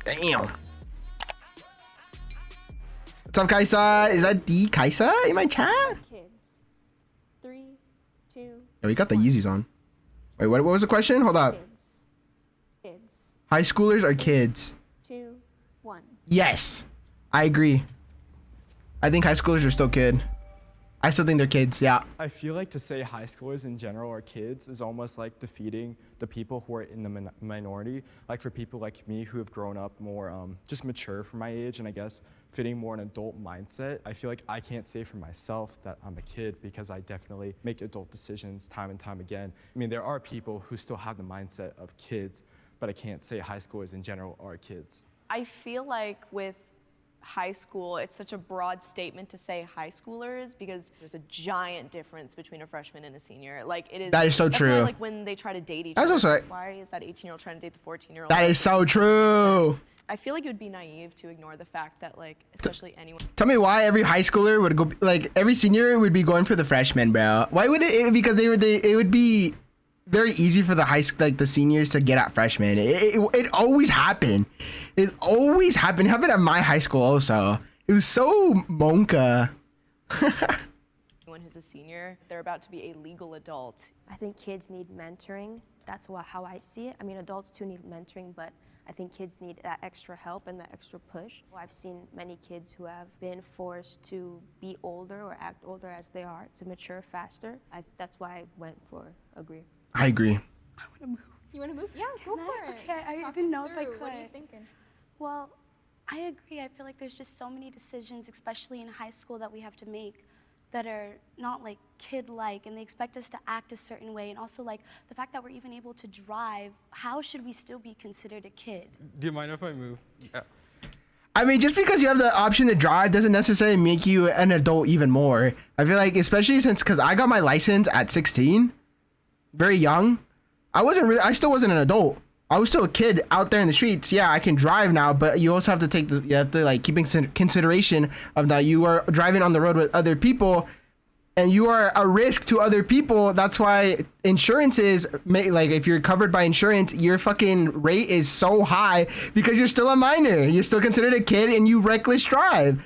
Damn. What's up, Kaisa? Is that the Kaisa in my chat? Kids. 3, 2. Yeah, we got the Yeezys on. Wait, what was the question? Hold up. Kids. High schoolers are kids. 2, 1. Yes, I agree. I think high schoolers are still kid. I still think they're kids, yeah. I feel like to say high schoolers in general are kids is almost like defeating the people who are in the minority. Like for people like me who have grown up more just mature for my age and I guess fitting more an adult mindset, I feel like I can't say for myself that I'm a kid because I definitely make adult decisions time and time again. I mean, there are people who still have the mindset of kids, but I can't say high schoolers in general are kids. I feel like with high school, it's such a broad statement to say high schoolers because there's a giant difference between a freshman and a senior. Like it is. That is so that's true. Why, like when they try to date each That's other, also like, why is that 18-year-old trying to date the 14-year-old? that is so true. I feel like it would be naive to ignore the fact that like, especially anyone. Tell me why every high schooler would go, like every senior would be going for the freshman, bro. Why would it? Because it would be very easy for the seniors to get at freshmen. It always happened. It always happened. It happened at my high school also. It was so monka. Anyone who's a senior, they're about to be a legal adult. I think kids need mentoring. That's how I see it. I mean, adults too need mentoring, but I think kids need that extra help and that extra push. I've seen many kids who have been forced to be older or act older as they are to mature faster. That's why I went for agree. I agree. I want to move. You want to move? Yeah, go for it. Okay, I Talk didn't us know if I through. could. What are you thinking? Well, I agree. I feel like there's just so many decisions, especially in high school, that we have to make that are not like kid-like, and they expect us to act a certain way. And also like the fact that we're even able to drive, how should we still be considered a kid? Do you mind if I move? Yeah. I mean, just because you have the option to drive doesn't necessarily make you an adult even more. I feel like, especially because I got my license at 16, very young. I still wasn't an adult. I was still a kid out there in the streets. Yeah, I can drive now, but you also have to you have to like keep in consideration of that you are driving on the road with other people and you are a risk to other people. That's why insurance is like, if you're covered by insurance, your fucking rate is so high because you're still a minor. You're still considered a kid and you reckless drive.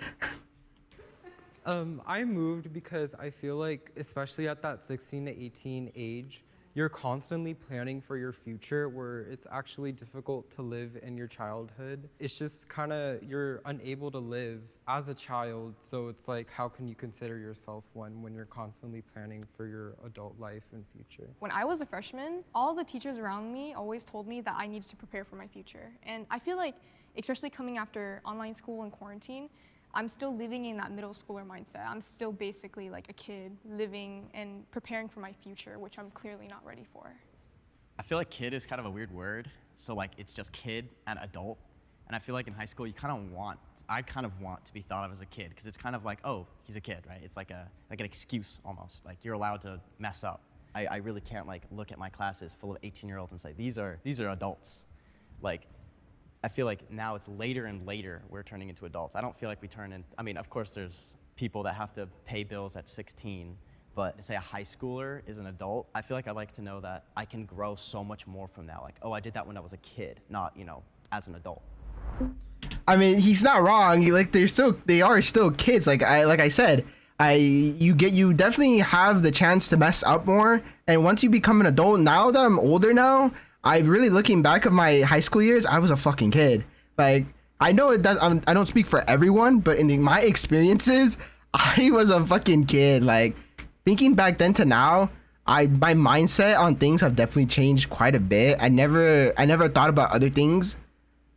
I moved because I feel like, especially at that 16 to 18 age, you're constantly planning for your future where it's actually difficult to live in your childhood. It's just kind of, you're unable to live as a child. So it's like, how can you consider yourself one when you're constantly planning for your adult life and future? When I was a freshman, all the teachers around me always told me that I needed to prepare for my future. And I feel like, especially coming after online school and quarantine, I'm still living in that middle schooler mindset. I'm still basically like a kid living and preparing for my future, which I'm clearly not ready for. I feel like kid is kind of a weird word. So like it's just kid and adult. And I feel like in high school, I kind of want to be thought of as a kid because it's kind of like, oh, he's a kid, right? It's like an excuse almost. Like you're allowed to mess up. I really can't like look at my classes full of 18-year-olds and say, these are adults. Like, I feel like now it's later and later we're turning into adults. I don't feel like we turn in, I mean, of course there's people that have to pay bills at 16, but to say a high schooler is an adult, I feel like I like to know that I can grow so much more from that. Like, oh, I did that when I was a kid, not, as an adult. I mean, he's not wrong. They are still kids. Like I said, you definitely have the chance to mess up more. And once you become an adult, now that I'm older now, I'm really looking back of my high school years, I was a fucking kid. Like, I know it does. I don't speak for everyone, but in my experiences, I was a fucking kid. Like, thinking back then to now, my mindset on things have definitely changed quite a bit. I never thought about other things,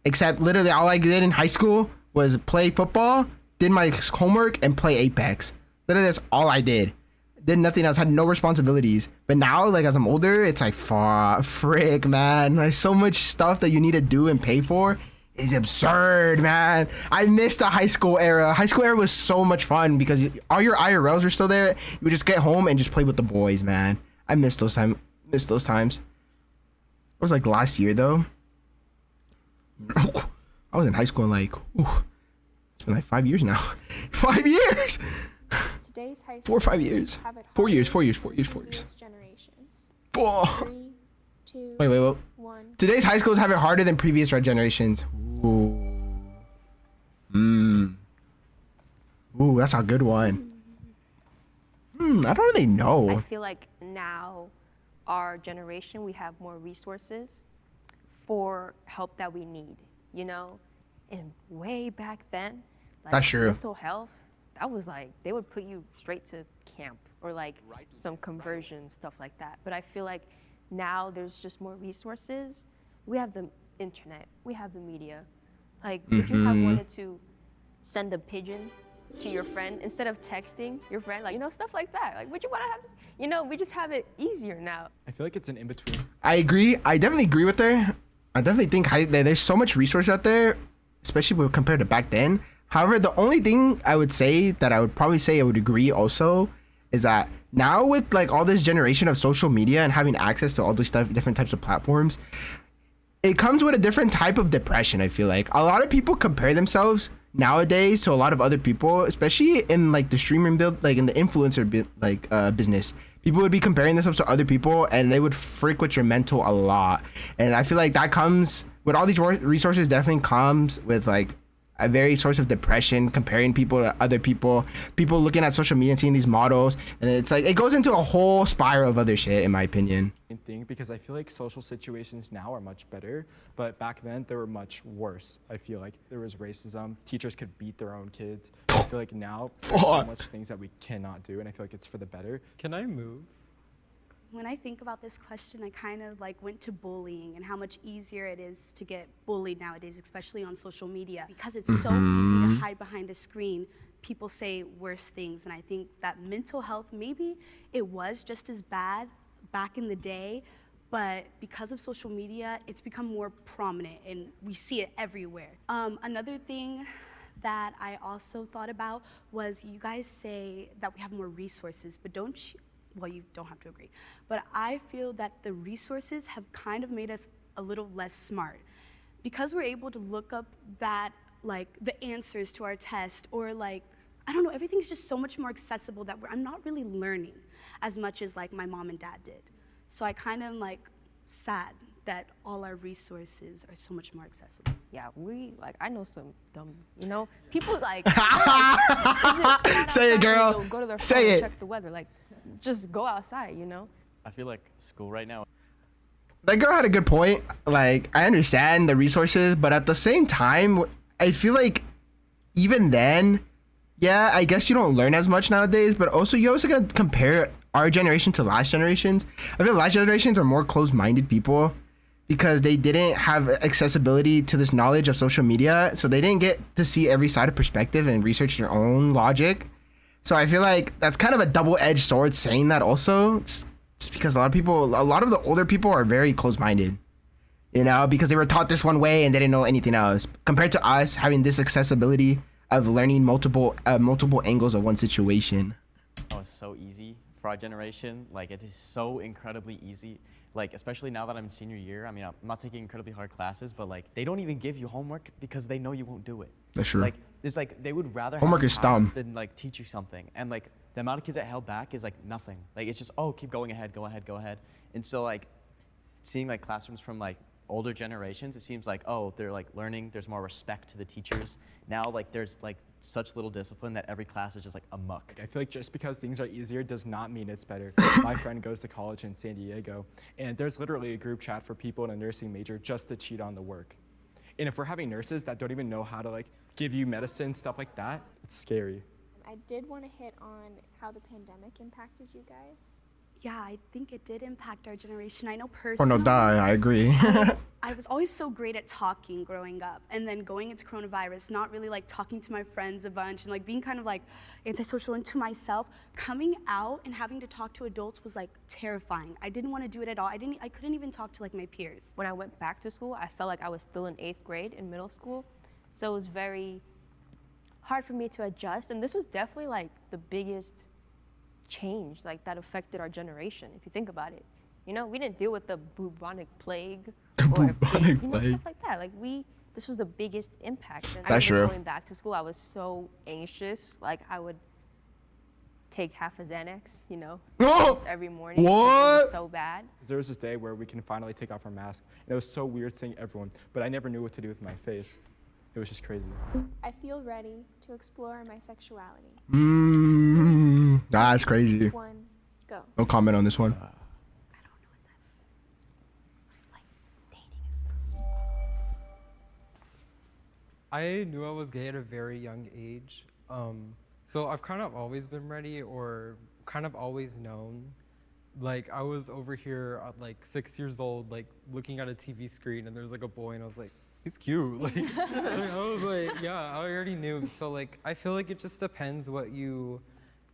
except literally all I did in high school was play football, did my homework, and play Apex. Literally, that's all I did. Did nothing else, had no responsibilities. But now, like, as I'm older, it's like, frick, man. There's so much stuff that you need to do and pay for. It's absurd, man. I missed the high school era. High school era was so much fun because all your IRLs were still there. You would just get home and just play with the boys, man. I miss those times. It was like last year, though. I was in high school in like, it's been like 5 years now. 5 years! Today's high 4 or 5 years. 4 years. Generations. Oh. 3, 2, Wait. 1. Today's high schools have it harder than previous generations. Ooh. Ooh. Ooh, that's a good one. I don't really I know. feel like now, our generation, we have more resources for help that we need, you know? And way back then, like That's true. mental health, that was like, they would put you straight to camp or like some conversion, stuff like that. But I feel like now there's just more resources. We have the internet, we have the media. Like, would you have wanted to send a pigeon to your friend instead of texting your friend? Like, you know, stuff like that. Like, would you want to have, you know, we just have it easier now. I feel like it's an in-between. I agree. I definitely agree with her. I definitely think there's so much resource out there, especially compared to back then. However, the only thing I would say that I would probably say I would agree also is that now with like all this generation of social media and having access to all these stuff, different types of platforms, it comes with a different type of depression. I feel like a lot of people compare themselves nowadays to a lot of other people, especially in like the streaming build, like in the influencer business. People would be comparing themselves to other people, and they would freak with your mental a lot. And I feel like that comes with all these resources. Definitely comes with like a very source of depression, comparing people to other people looking at social media and seeing these models, and it's like it goes into a whole spiral of other shit, in my opinion. Thing, because I feel like social situations now are much better, but back then they were much worse. I feel like there was racism. Teachers could beat their own kids. I feel like now there's so much things that we cannot do, and I feel like it's for the better. Can I move? When I think about this question, I kind of like went to bullying and how much easier it is to get bullied nowadays, especially on social media. Because it's so easy to hide behind a screen, people say worse things. And I think that mental health, maybe it was just as bad back in the day, but because of social media, it's become more prominent and we see it everywhere. Another thing that I also thought about was, you guys say that we have more resources, but don't you, well, you don't have to agree, but I feel that the resources have kind of made us a little less smart. Because we're able to look up that, like, the answers to our test, or like, I don't know, everything's just so much more accessible that I'm not really learning as much as like my mom and dad did. So I kind of am like sad that all our resources are so much more accessible. Yeah, I know some dumb, you know, people like, Say it, girl. Go to their phone Say and it. check the weather. Like, just go outside, you know? I feel like school right now. That girl had a good point. Like, I understand the resources, but at the same time, I feel like even then, yeah, I guess you don't learn as much nowadays, but also you also gotta compare our generation to last generations. I feel last generations are more closed-minded people because they didn't have accessibility to this knowledge of social media, so they didn't get to see every side of perspective and research their own logic. So I feel like that's kind of a double-edged sword saying that also. It's just because a lot of the older people are very closed-minded, you know, because they were taught this one way and they didn't know anything else. Compared to us having this accessibility of learning multiple angles of one situation. Oh, it's so easy for our generation. Like, it is so incredibly easy. Like, especially now that I'm in senior year, I mean, I'm not taking incredibly hard classes, but like, they don't even give you homework because they know you won't do it. That's true. Like, it's like they would rather Homework have is you pass dumb. than like teach you something. And like, the amount of kids that held back is like nothing. Like, it's just, oh, keep going ahead, go ahead, go ahead. And so like, seeing like classrooms from like older generations, it seems like, oh, they're like learning, there's more respect to the teachers. Now like, there's like such little discipline that every class is just like a muck. I feel like just because things are easier does not mean it's better. My friend goes to college in San Diego, and there's literally a group chat for people in a nursing major just to cheat on the work. And if we're having nurses that don't even know how to like give you medicine, stuff like that, it's scary. I did want to hit on how the pandemic impacted you guys. Yeah, I think it did impact our generation. I know Or personally. no, die. I agree. I was always so great at talking growing up, and then going into coronavirus, not really like talking to my friends a bunch and like being kind of like antisocial and to myself. Coming out and having to talk to adults was like terrifying. I didn't want to do it at all. I couldn't even talk to like my peers. When I went back to school, I felt like I was still in 8th grade in middle school. So it was very hard for me to adjust. And this was definitely like the biggest change like that affected our generation, if you think about it. You know, we didn't deal with the bubonic plague Bubonic you know, plague. stuff like that. Like this was the biggest impact. And That's I remember true. going back to school, I was so anxious. Like I would take half a Xanax, you know, Oh! every morning. because It What? was so bad. There was this day where we can finally take off our mask, and it was so weird seeing everyone, but I never knew what to do with my face. it was just crazy. I feel ready to explore my sexuality. That's crazy. 1, go. No comment on this one. I knew I was gay at a very young age. So I've kind of always been ready or kind of always known. Like I was over here at like 6 years old, like looking at a TV screen and there was like a boy and I was like, he's cute. Like, I was like, yeah, I already knew. So like, I feel like it just depends what you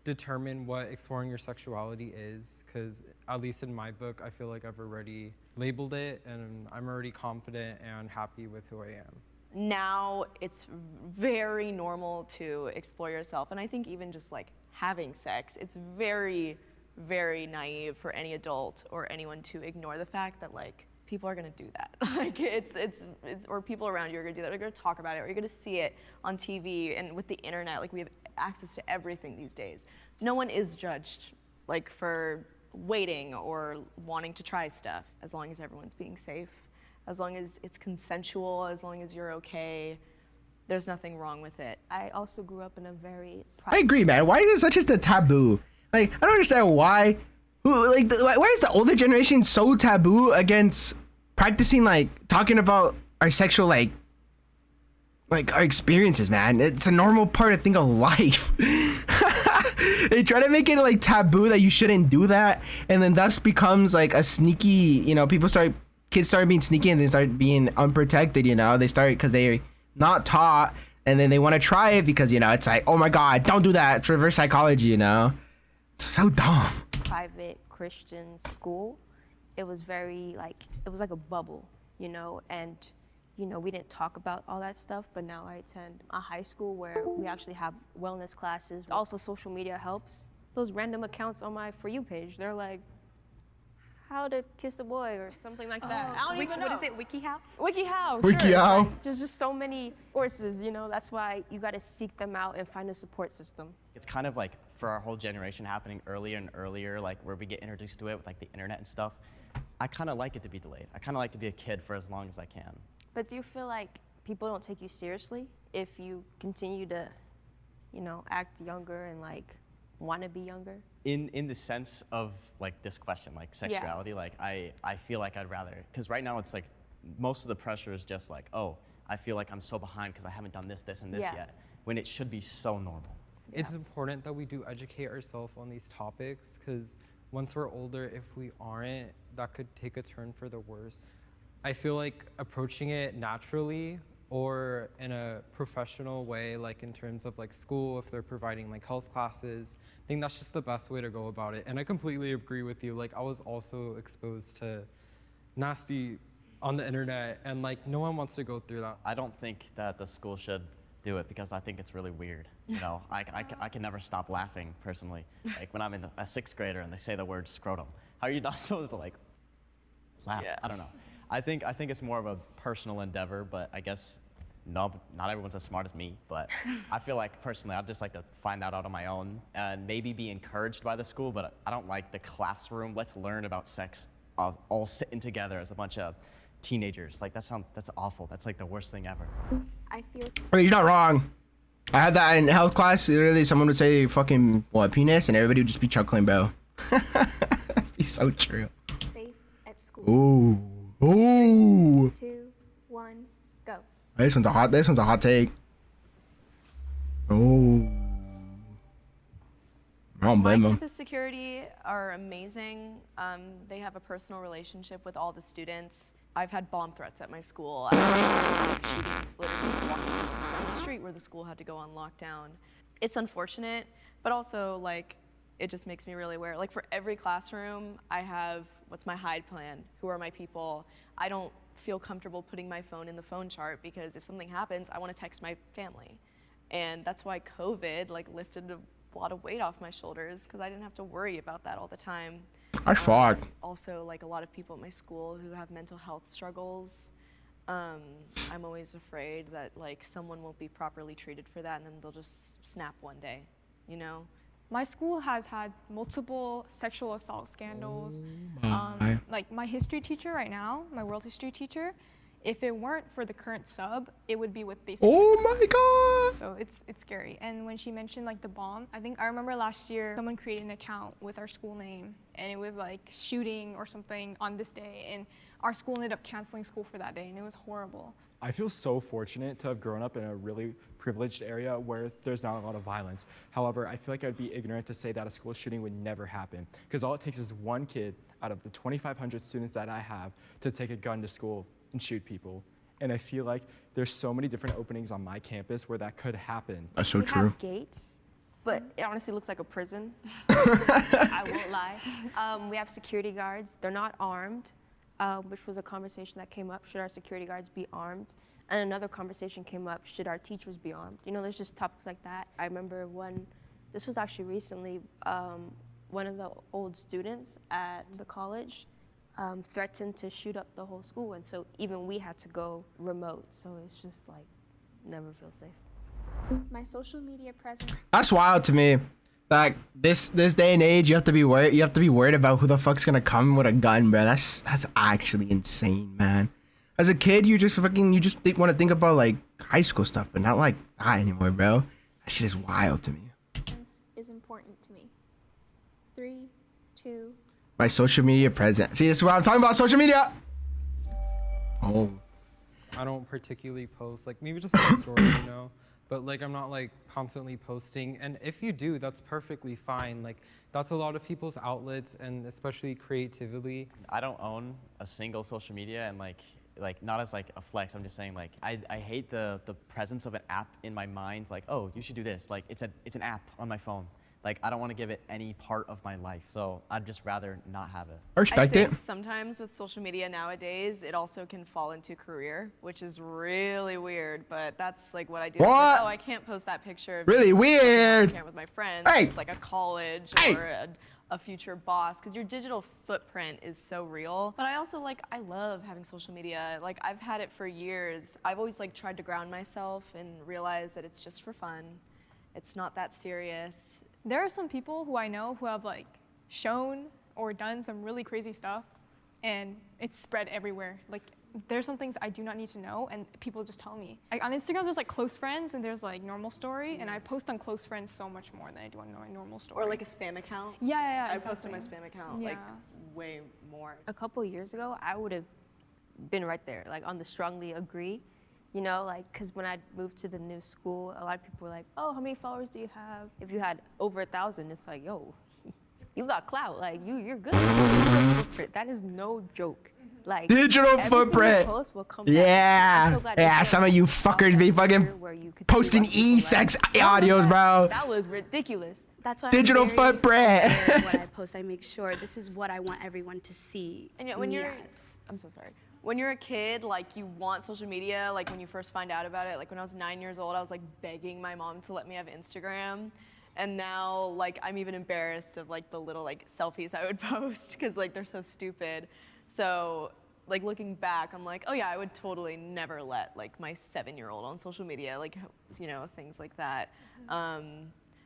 determine what exploring your sexuality is. Cause at least in my book, I feel like I've already labeled it and I'm already confident and happy with who I am. Now it's very normal to explore yourself, and I think even just like having sex, it's very, very naive for any adult or anyone to ignore the fact that like people are gonna do that. Like it's or people around you are gonna do that. They're gonna talk about it, or you're gonna see it on TV. And with the internet, like we have access to everything these days. No one is judged like for waiting or wanting to try stuff, as long as everyone's being safe. As long as it's consensual, as long as you're okay, there's nothing wrong with it. I also grew up in a very I agree, man. Why is it such a taboo? Like, I don't understand why. Why is the older generation so taboo against practicing, like, talking about our sexual, like our experiences, man? It's a normal part, I think, of life. They try to make it, like, taboo that you shouldn't do that, and then thus becomes, like, a sneaky, you know, kids start being sneaky and they start being unprotected, you know? They start because they're not taught and then they want to try it because, you know, it's like, oh my God, don't do that. It's reverse psychology, you know? It's so dumb. private Christian school. It was very it was like a bubble, you know? And, you know, we didn't talk about all that stuff, but now I attend a high school where we actually have wellness classes. Also, social media helps. Those random accounts on my For You page, they're like, how to kiss a boy or something like that. I don't even know. What is it, WikiHow? WikiHow. WikiHow. Like, there's just so many courses, you know. That's why you got to seek them out and find a support system. It's kind of like for our whole generation happening earlier and earlier, like where we get introduced to it with like the internet and stuff. I kind of like it to be delayed. I kind of like to be a kid for as long as I can. But do you feel like people don't take you seriously if you continue to, you know, act younger and like want to be younger? In the sense of like this question, like sexuality, like I feel like I'd rather, because right now it's like most of the pressure is just like, oh, I feel like I'm so behind because I haven't done this, and this yet, when it should be so normal. It's important that we do educate ourselves on these topics because once we're older, if we aren't, that could take a turn for the worse. I feel like approaching it naturally or in a professional way, like in terms of like school, if they're providing like health classes, I think that's just the best way to go about it. And I completely agree with you. Like I was also exposed to nasty on the internet and like no one wants to go through that. I don't think that the school should do it because I think it's really weird. You know, I can never stop laughing personally. Like when I'm in a sixth grader and they say the word scrotum, how are you not supposed to like laugh? Yeah. I don't know. I think it's more of a personal endeavor, but I guess not everyone's as smart as me. But I feel like personally, I'd just like to find that out on my own and maybe be encouraged by the school. But I don't like the classroom. Let's learn about sex all sitting together as a bunch of teenagers. Like that's awful. That's like the worst thing ever. I feel I mean, you're not wrong. I had that in health class. Literally, someone would say fucking penis, and everybody would just be chuckling, bro. It'd be so true. safe at school. Ooh. Ooh. 2, 1, go. This one's a hot take. Oh. I don't blame My them. campus security are amazing. They have a personal relationship with all the students. I've had bomb threats at my school. I've had shootings literally walking down the street where the school had to go on lockdown. It's unfortunate, but also like it just makes me really aware. Like for every classroom, I have what's my hide plan? Who are my people? I don't feel comfortable putting my phone in the phone chart because if something happens, I want to text my family. And that's why COVID like lifted a lot of weight off my shoulders because I didn't have to worry about that all the time. I fought. Also, like a lot of people at my school who have mental health struggles. I'm always afraid that like someone won't be properly treated for that and then they'll just snap one day, you know? My school has had multiple sexual assault scandals. my. Like my history teacher right now, my world history teacher, If it weren't for the current sub, it would be with basic. Oh my god. So it's scary. And when she mentioned like the bomb, I remember last year someone created an account with our school name, and it was like shooting or something on this day, and our school ended up canceling school for that day, and it was horrible. I feel so fortunate to have grown up in a really privileged area where there's not a lot of violence. However, I feel like I'd be ignorant to say that a school shooting would never happen, because all it takes is one kid out of the 2,500 students that I have to take a gun to school and shoot people. And I feel like there's so many different openings on my campus where that could happen. That's so We true. have gates, But it honestly looks like a prison. I won't lie. We have security guards. They're not armed, which was a conversation that came up. Should our security guards be armed? And another conversation came up. Should our teachers be armed? You know, there's just topics like that. I remember this was actually recently, one of the old students at the college threatened to shoot up the whole school. And so even we had to go remote. So it's just like, never feel safe. My social media presence. That's wild to me. Like this day and age, you have to be worried. You have to be worried about who the fuck's gonna come with a gun, bro. That's actually insane, man. As a kid, you just want to think about like high school stuff, but not like that anymore, bro. That shit is wild to me. Is important to me. 3, 2. My social media presence. See, this is what I'm talking about. Social media. Oh. I don't particularly post, like maybe just a story, you know, but like I'm not like constantly posting. And if you do, that's perfectly fine. Like that's a lot of people's outlets, and especially creativity. I don't own a single social media, and like not as like a flex. I'm just saying like I hate the presence of an app in my mind. Like, oh, you should do this. Like it's an app on my phone. Like I don't want to give it any part of my life, so I'd just rather not have it. I respect I it. think sometimes with social media nowadays, it also can fall into career, which is really weird. But that's like what I do. What? Like, oh, I can't post that picture. Of Really weird. with my friends. Hey. It's like a college Hey. or a future boss, because your digital footprint is so real. But I also I love having social media. Like I've had it for years. I've always like tried to ground myself and realize that it's just for fun. It's not that serious. There are some people who I know who have like shown or done some really crazy stuff, and it's spread everywhere. Like there's some things I do not need to know, and people just tell me. Like on Instagram, there's like close friends, and there's like normal story, and I post on close friends so much more than I do on my normal story. Or like a spam account. yeah, I post on my exactly. spam account Yeah. like way more. A couple years ago, I would have been right there, like on the strongly agree. You know, like, because when I moved to the new school, a lot of people were like, oh, how many followers do you have? If you had over 1,000, it's like, yo, you got clout. Like, you're good. That is no joke. Like, Digital everything you footprint. post will come back. I'm Yeah. so glad Yeah, it's some of you fuckers be fucking where you could see posting what people e-sex like. audios, bro. That was ridiculous. That's why Digital I'm very footprint. considerate when I post, I make sure this is what I want everyone to see. And yet when me you're, as. I'm so sorry. When you're a kid, like you want social media, like when you first find out about it, like when I was 9 years old, I was like begging my mom to let me have Instagram. And now like I'm even embarrassed of like the little like selfies I would post because like they're so stupid. So like looking back, I'm like, oh yeah, I would totally never let like my 7-year-old on social media, like, you know, things like that.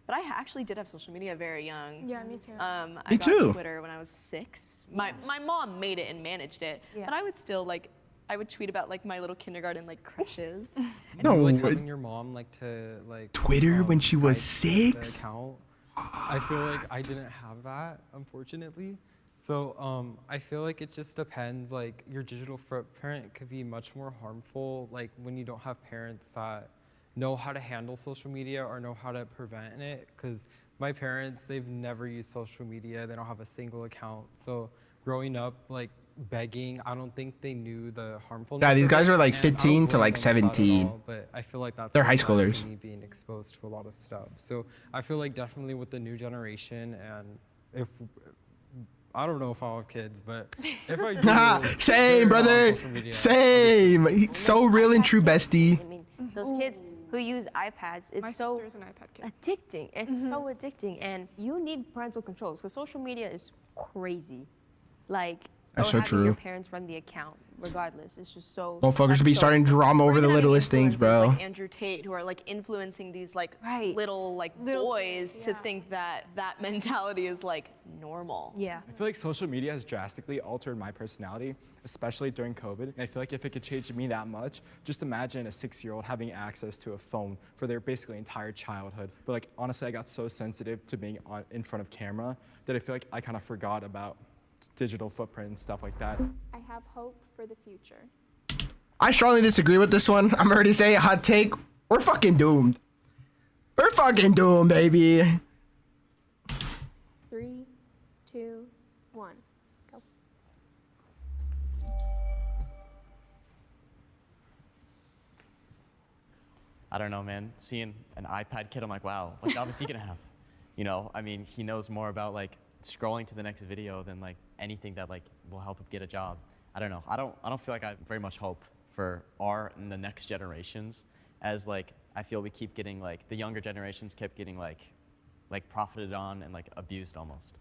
But I actually did have social media very young. Yeah, me too. I Me got too. Twitter when I was 6. My mom made it and managed it, Yeah. but I would still like, I would tweet about like my little kindergarten like crushes. And No, like it- having your mom like to like Twitter when she was hide the 6? account. I feel like I didn't have that, unfortunately. So I feel like it just depends. Like your digital footprint could be much more harmful like when you don't have parents that know how to handle social media or know how to prevent it. Because my parents, they've never used social media. They don't have a single account. So growing up, like begging, I don't think they knew the harmfulness. Yeah, these of guys it, are like and I don't 15 to blame like them about it 17. all, but I feel like that's They're what high led to schoolers. me being exposed to a lot of stuff. So I feel like definitely with the new generation, and if I don't know if I'll have kids, but if I do, Same, they're on brother. social media. Same. So real and true, bestie. I mean, those kids who use iPads, it's My so sister's an iPad kid. addicting. It's so addicting, and you need parental controls because social media is crazy. Like, That's or so having your true. parents run the account. regardless. It's just so. Motherfuckers that's should be so- starting drama We're over the gonna have littlest things, influencers bro. Like Andrew Tate, who are like influencing these like Right. little boys to think that that mentality is like normal. Yeah. I feel like social media has drastically altered my personality, especially during COVID. And I feel like if it could change me that much, just imagine a 6-year-old having access to a phone for their basically entire childhood. But like honestly, I got so sensitive to being in front of camera that I feel like I kind of forgot about digital footprint and stuff like that. I have hope for the future. I strongly disagree with this one. I'm already saying a hot take. We're fucking doomed. We're fucking doomed, baby. 3, 2, 1, go. I don't know, man. Seeing an iPad kid, I'm like, wow, what job is he gonna have? You know, I mean, he knows more about like scrolling to the next video than like anything that like will help him get a job. I don't know. I don't feel like I have very much hope for our and the next generations, as like I feel we keep getting like the younger generations kept getting like profited on and like abused almost.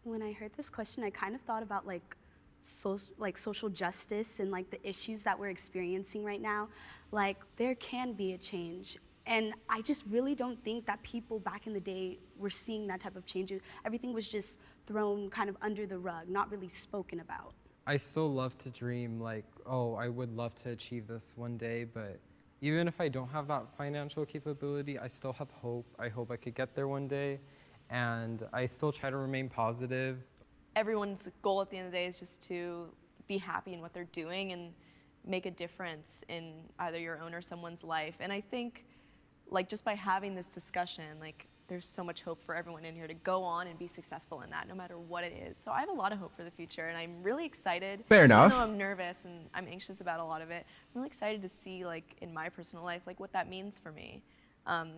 When I heard this question, I kind of thought about like social justice and like the issues that we're experiencing right now. Like there can be a change. And I just really don't think that people back in the day were seeing that type of change. Everything was just thrown kind of under the rug, not really spoken about. I still love to dream like, oh, I would love to achieve this one day, but even if I don't have that financial capability, I still have hope. I hope I could get there one day, and I still try to remain positive. Everyone's goal at the end of the day is just to be happy in what they're doing and make a difference in either your own or someone's life. And I think like just by having this discussion, like there's so much hope for everyone in here to go on and be successful in that, no matter what it is. So I have a lot of hope for the future, and I'm really excited. Fair enough. Even though I'm nervous and I'm anxious about a lot of it, I'm really excited to see, like, in my personal life, like, what that means for me.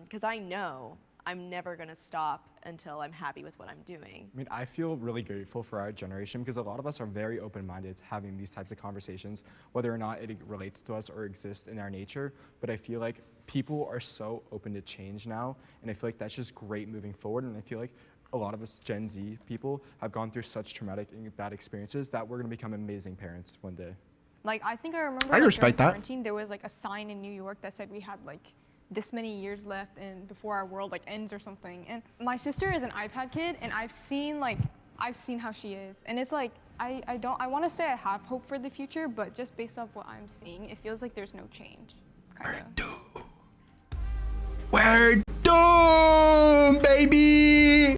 Because I know I'm never gonna stop until I'm happy with what I'm doing. I mean, I feel really grateful for our generation because a lot of us are very open-minded to having these types of conversations, whether or not it relates to us or exists in our nature. But I feel like people are so open to change now, and I feel like that's just great moving forward. And I feel like a lot of us Gen Z people have gone through such traumatic and bad experiences that we're gonna become amazing parents one day. Like, I think I remember I like, respect during that. quarantine, there was like a sign in New York that said we had like this many years left and before our world like ends or something. And my sister is an iPad kid, and I've seen how she is, and it's like I want to say I have hope for the future, but just based off what I'm seeing, it feels like there's no change. Kind of. We're doomed, baby.